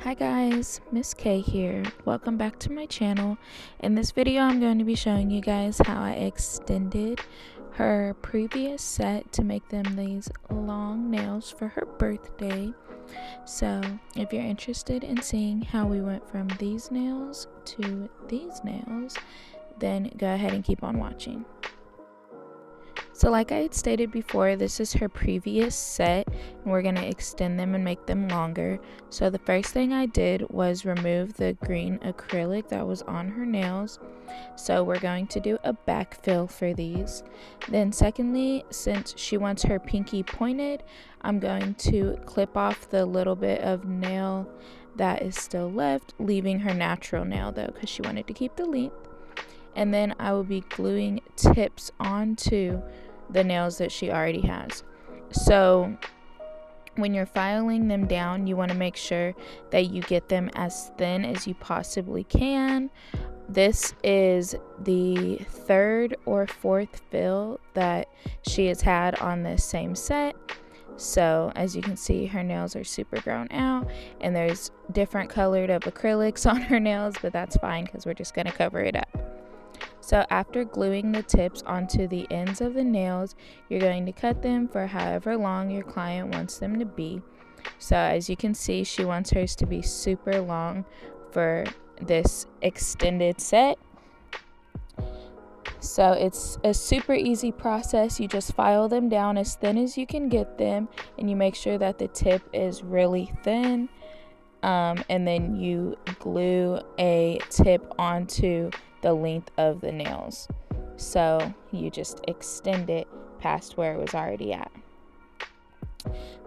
Hi guys, Miss K here. Welcome back to my channel. In this video I'm going to be showing you guys how I extended her previous set to make them these long nails for her birthday. So if you're interested in seeing how we went from these nails to these nails, then go ahead and keep on watching. So like I had stated before, this is her previous set and we're going to extend them and make them longer. So the first thing I did was remove the green acrylic that was on her nails. So we're going to do a backfill for these. Then secondly, since she wants her pinky pointed, I'm going to clip off the little bit of nail that is still left, leaving her natural nail though because she wanted to keep the length. And then I will be gluing tips onto the nails that she already has. So when you're filing them down, you want to make sure that you get them as thin as you possibly can. This is the third or fourth fill that she has had on this same set. So as you can see, her nails are super grown out and there's different colored of acrylics on her nails, but that's fine because we're just going to cover it up. So after gluing the tips onto the ends of the nails, you're going to cut them for however long your client wants them to be. So as you can see, she wants hers to be super long for this extended set. So it's a super easy process. You just file them down as thin as you can get them and you make sure that the tip is really thin. And then you glue a tip onto the length of the nails. So you just extend it past where it was already at.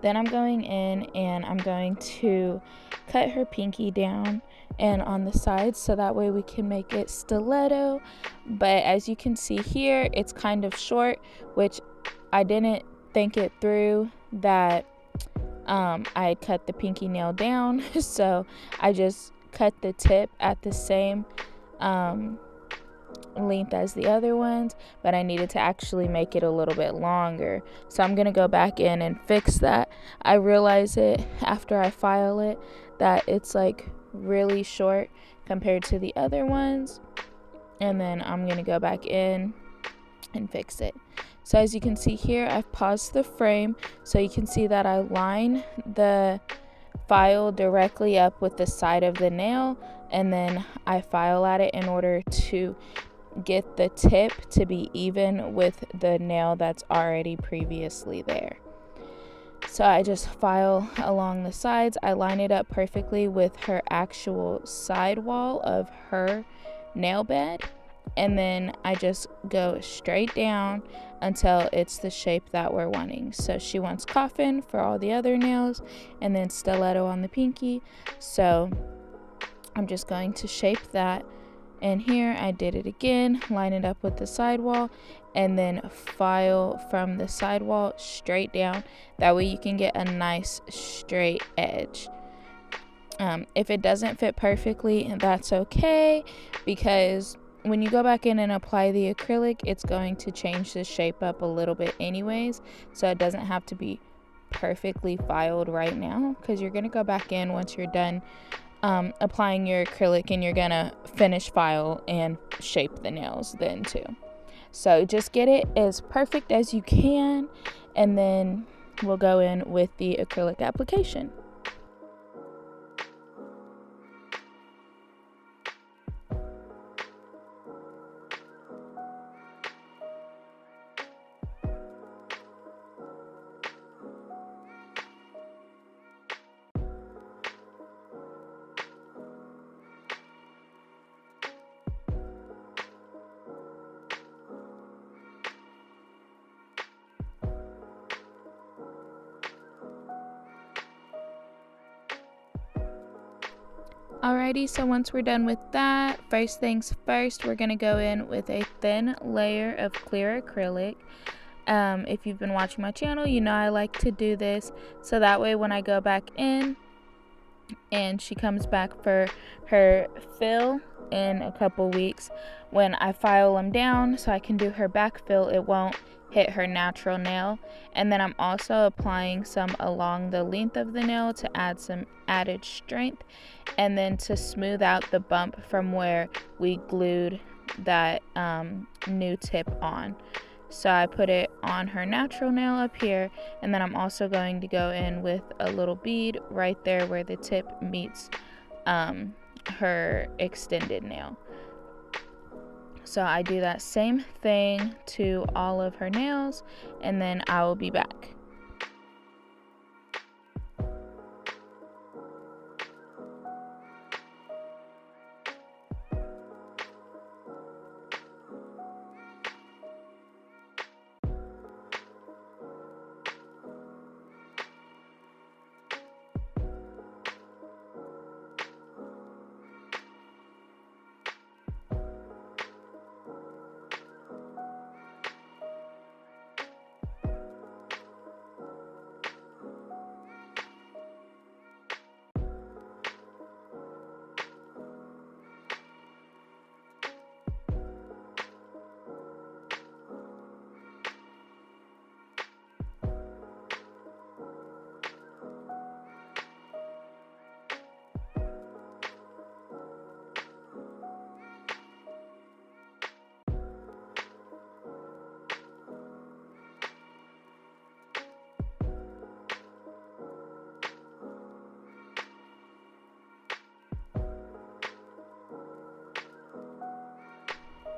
Then I'm going in and I'm going to cut her pinky down and on the sides so that way we can make it stiletto. But as you can see here, it's kind of short, which I didn't think it through that I had cut the pinky nail down. So I just cut the tip at the same length as the other ones, but I needed to actually make it a little bit longer. So I'm gonna go back in and fix that. I realize it after I file it that it's like really short compared to the other ones, and then I'm gonna go back in and fix it. So as you can see here, I've paused the frame so you can see that I line the file directly up with the side of the nail, and then I file at it in order to get the tip to be even with the nail that's already previously there. So I just file along the sides. I line it up perfectly with her actual side wall of her nail bed, and then I just go straight down until it's the shape that we're wanting. So she wants coffin for all the other nails and then stiletto on the pinky. So I'm just going to shape that. And here I did it again, line it up with the sidewall and then file from the sidewall straight down. That way you can get a nice straight edge. If it doesn't fit perfectly, that's okay, because when you go back in and apply the acrylic, it's going to change the shape up a little bit anyways. So it doesn't have to be perfectly filed right now, because you're going to go back in once you're done applying your acrylic and you're gonna finish file and shape the nails then too. So just get it as perfect as you can and then we'll go in with the acrylic application. Alrighty, so once we're done with that, first things first, we're going to go in with a thin layer of clear acrylic. If you've been watching my channel, you know I like to do this, so that way when I go back in and she comes back for her fill in a couple weeks. When I file them down so I can do her back fill, it won't hit her natural nail. And then I'm also applying some along the length of the nail to add some added strength, and then to smooth out the bump from where we glued that new tip on. So I put it on her natural nail up here, and then I'm also going to go in with a little bead right there where the tip meets her extended nail. So I do that same thing to all of her nails, and then I will be back.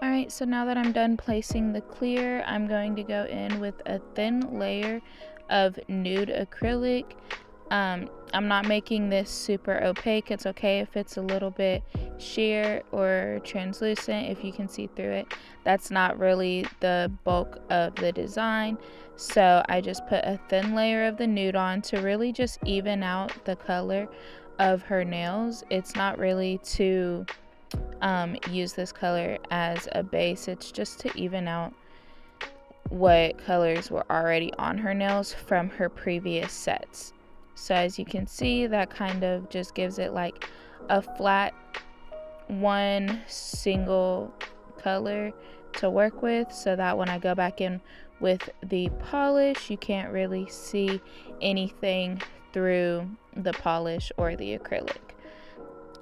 Alright, so now that I'm done placing the clear, I'm going to go in with a thin layer of nude acrylic. I'm not making this super opaque. It's okay if it's a little bit sheer or translucent, if you can see through it. That's not really the bulk of the design. So I just put a thin layer of the nude on to really just even out the color of her nails. It's not really to use this color as a base. It's just to even out what colors were already on her nails from her previous sets. So as you can see, that kind of just gives it like a flat one single color to work with, so that when I go back in with the polish, you can't really see anything through the polish or the acrylic.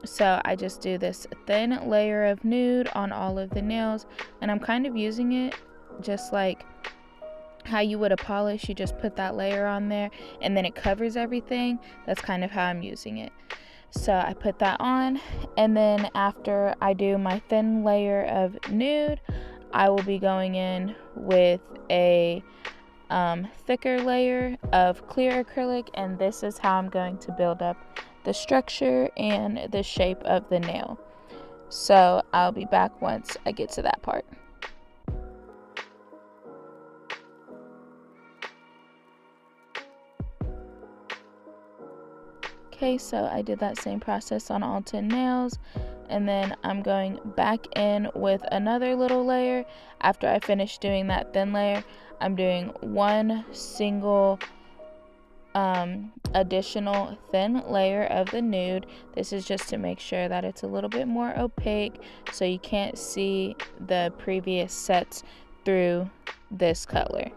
So I just do this thin layer of nude on all of the nails, and I'm kind of using it just like how you would a polish. You just put that layer on there and then it covers everything. That's kind of how I'm using it. So I put that on, and then after I do my thin layer of nude, I will be going in with a thicker layer of clear acrylic, and this is how I'm going to build up the structure and the shape of the nail. So I'll be back once I get to that part. Okay, so I did that same process on all 10 nails, and then I'm going back in with another little layer. After I finish doing that thin layer, I'm doing one single additional thin layer of the nude. This is just to make sure that it's a little bit more opaque so you can't see the previous sets through this color.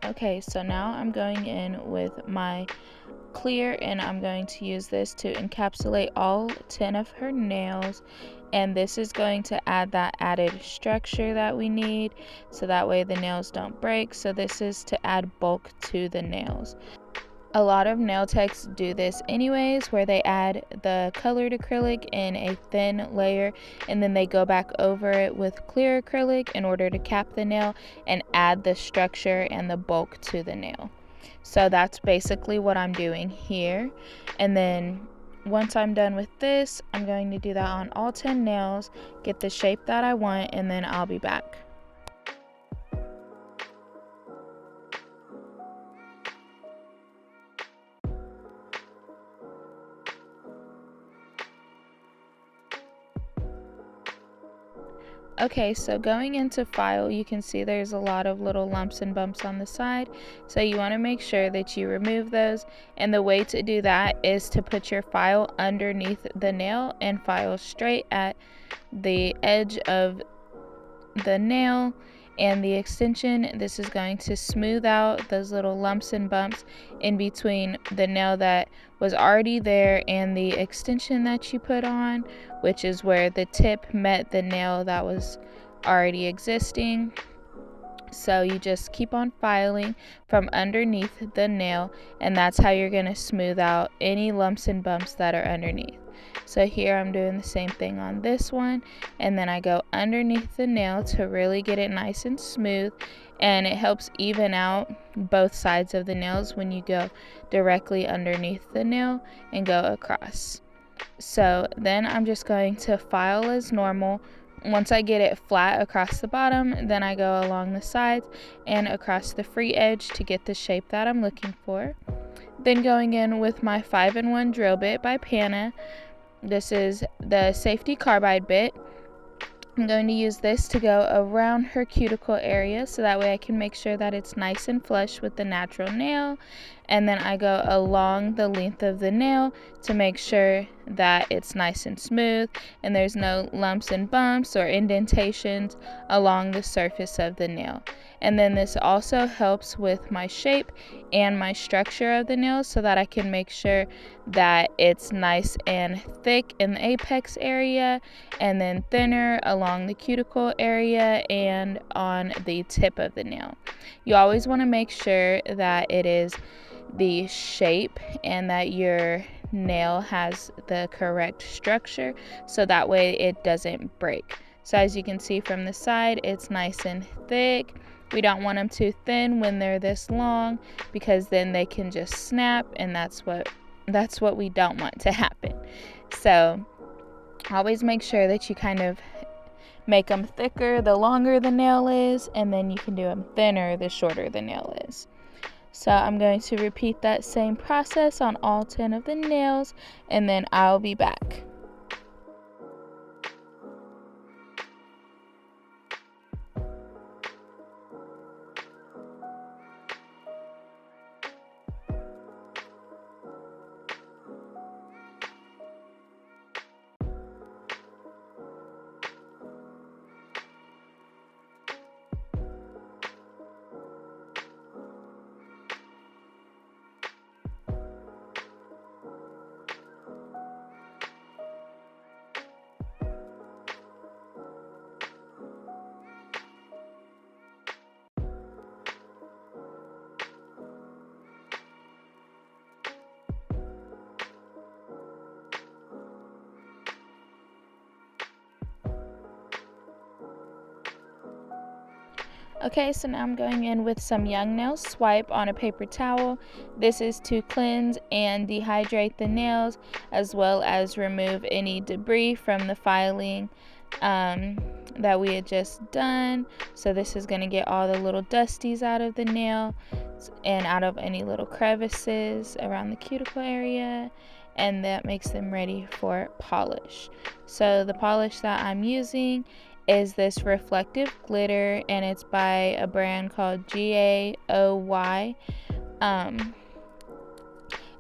Okay, so now I'm going in with my clear, and I'm going to use this to encapsulate all 10 of her nails, and this is going to add that added structure that we need, so that way the nails don't break. So this is to add bulk to the nails. A lot of nail techs do this anyways, where they add the colored acrylic in a thin layer and then they go back over it with clear acrylic in order to cap the nail and add the structure and the bulk to the nail. So that's basically what I'm doing here. And then once I'm done with this, I'm going to do that on all 10 nails, get the shape that I want, and then I'll be back. Okay, so going into file, you can see there's a lot of little lumps and bumps on the side. So you want to make sure that you remove those. And the way to do that is to put your file underneath the nail and file straight at the edge of the nail and the extension. This is going to smooth out those little lumps and bumps in between the nail that was already there and the extension that you put on, which is where the tip met the nail that was already existing. So you just keep on filing from underneath the nail, and that's how you're going to smooth out any lumps and bumps that are underneath. So here I'm doing the same thing on this one, and then I go underneath the nail to really get it nice and smooth, and it helps even out both sides of the nails when you go directly underneath the nail and go across. So then I'm just going to file as normal. Once I get it flat across the bottom, then I go along the sides and across the free edge to get the shape that I'm looking for. Then going in with my 5-in-1 drill bit by Pana. This is the safety carbide bit. I'm going to use this to go around her cuticle area so that way I can make sure that it's nice and flush with the natural nail. And then I go along the length of the nail to make sure that it's nice and smooth and there's no lumps and bumps or indentations along the surface of the nail. And then this also helps with my shape and my structure of the nail so that I can make sure that it's nice and thick in the apex area and then thinner along the cuticle area and on the tip of the nail. You always want to make sure that it is the shape and that your nail has the correct structure so that way it doesn't break. So as you can see from the side, it's nice and thick. We don't want them too thin when they're this long because then they can just snap, and that's what we don't want to happen. So always make sure that you kind of make them thicker the longer the nail is, and then you can do them thinner the shorter the nail is. So I'm going to repeat that same process on all 10 of the nails, and then I'll be back. Okay, so now I'm going in with some Young Nail Swipe on a paper towel. This is to cleanse and dehydrate the nails as well as remove any debris from the filing that we had just done. So this is going to get all the little dusties out of the nail and out of any little crevices around the cuticle area, and that makes them ready for polish. So the polish that I'm using is this reflective glitter, and it's by a brand called GAOY. And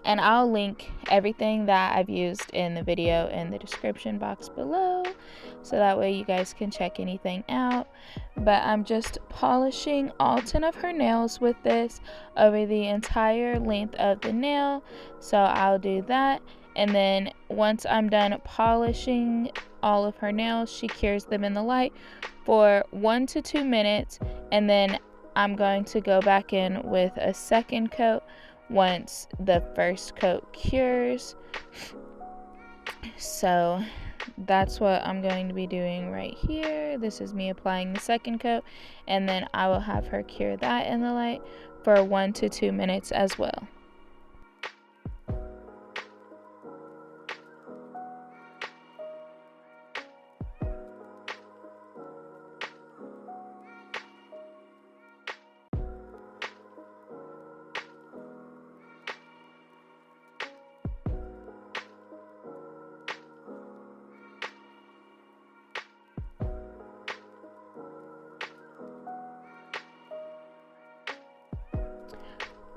I'll link everything that I've used in the video in the description box below, so that way you guys can check anything out. But I'm just polishing all 10 of her nails with this over the entire length of the nail. So I'll do that, and then once I'm done polishing all of her nails, she cures them in the light for 1 to 2 minutes, and then I'm going to go back in with a second coat once the first coat cures. So that's what I'm going to be doing right here. This is me applying the second coat, and then I will have her cure that in the light for 1 to 2 minutes as well.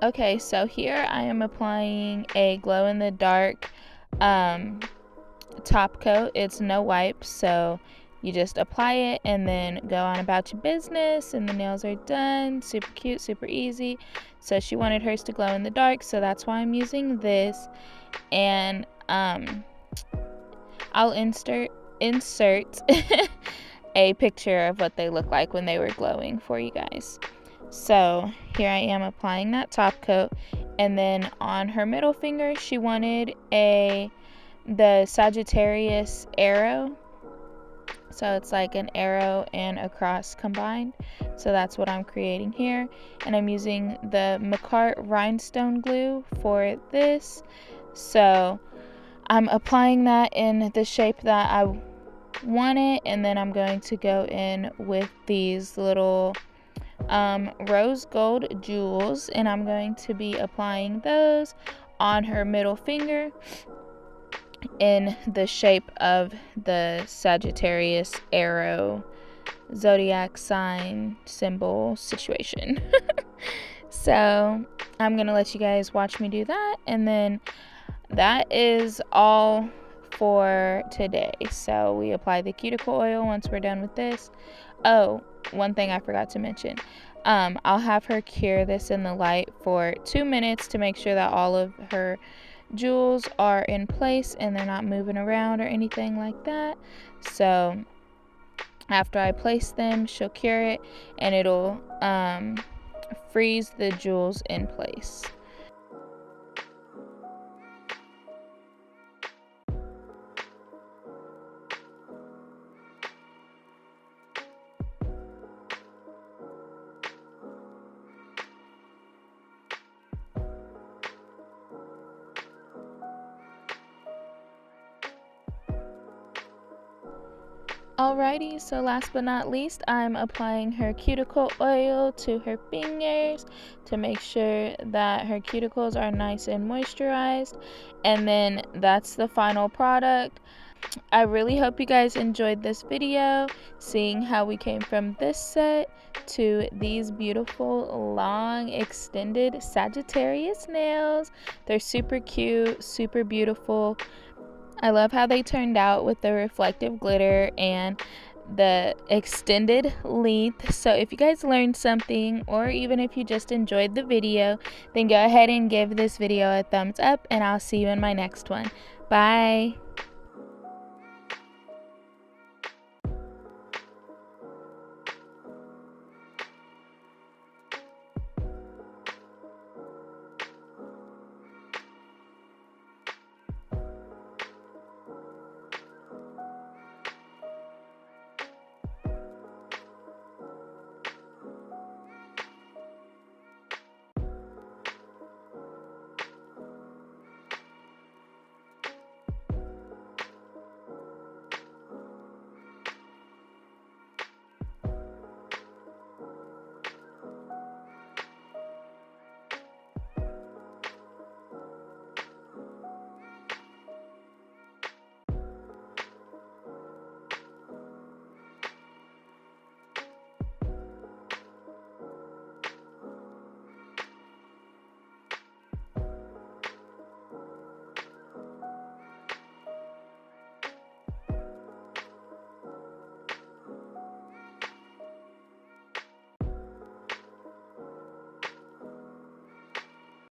Okay, so here I am applying a glow-in-the-dark top coat. It's no wipes, so you just apply it and then go on about your business, and the nails are done. Super cute, super easy. So she wanted hers to glow in the dark, so that's why I'm using this. And I'll insert a picture of what they look like when they were glowing for you guys. So here I am applying that top coat, and then on her middle finger she wanted the Sagittarius arrow. So it's like an arrow and a cross combined. So that's what I'm creating here, and I'm using the McCart rhinestone glue for this. So I'm applying that in the shape that I want it, and then I'm going to go in with these little rose gold jewels, and I'm going to be applying those on her middle finger in the shape of the Sagittarius arrow zodiac sign symbol situation. So I'm gonna let you guys watch me do that, and then that is all for today. So we apply the cuticle oil once we're done with this. Oh, one thing I forgot to mention. I'll have her cure this in the light for 2 minutes to make sure that all of her jewels are in place and they're not moving around or anything like that. So after I place them, she'll cure it, and it'll freeze the jewels in place. Alrighty, so last but not least, I'm applying her cuticle oil to her fingers to make sure that her cuticles are nice and moisturized, and then that's the final product. I really hope you guys enjoyed this video, seeing how we came from this set to these beautiful long extended Sagittarius nails. They're super cute, super beautiful. I love how they turned out with the reflective glitter and the extended length. So if you guys learned something, or even if you just enjoyed the video, then go ahead and give this video a thumbs up, and I'll see you in my next one. Bye.